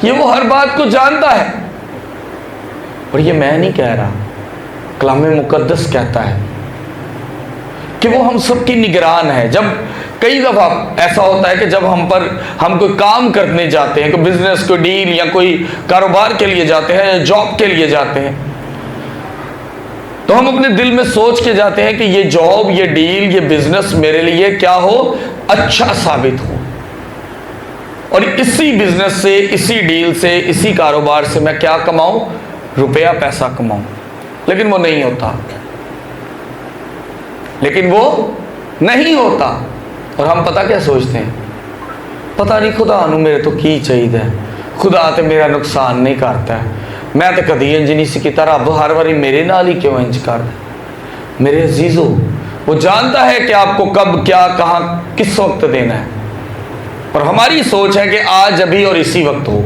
ये वो हर बात को जानता है। और ये मैं नहीं कह रहा, कलाम मुकद्दस कहता है कि वो हम सबकी निगरान है। जब कई दफ़ा ऐसा होता है कि जब हम कोई काम करने जाते हैं, कोई बिजनेस, कोई डील या कोई कारोबार के लिए जाते हैं या जॉब के लिए जाते हैं, तो हम अपने दिल में सोच के जाते हैं कि ये जॉब, ये डील, ये बिजनेस मेरे लिए क्या हो, अच्छा साबित हो, और इसी बिजनेस से, इसी डील से, इसी कारोबार से मैं क्या कमाऊं, रुपया पैसा कमाऊं। लेकिन वो नहीं होता, लेकिन वो नहीं होता। और हम पता क्या सोचते हैं, पता नहीं खुदा नू मेरे तो की चाहिए, खुदा तो मेरा नुकसान नहीं करता है, मैं तो कभी इंज नहीं सी कीता, रब हर बारी मेरे नाल ही क्यों इंज करदा। मेरे अजीजों, वो जानता है कि आपको कब, क्या, कहाँ, किस वक्त देना है। और हमारी सोच है कि आज, अभी और इसी वक्त हो।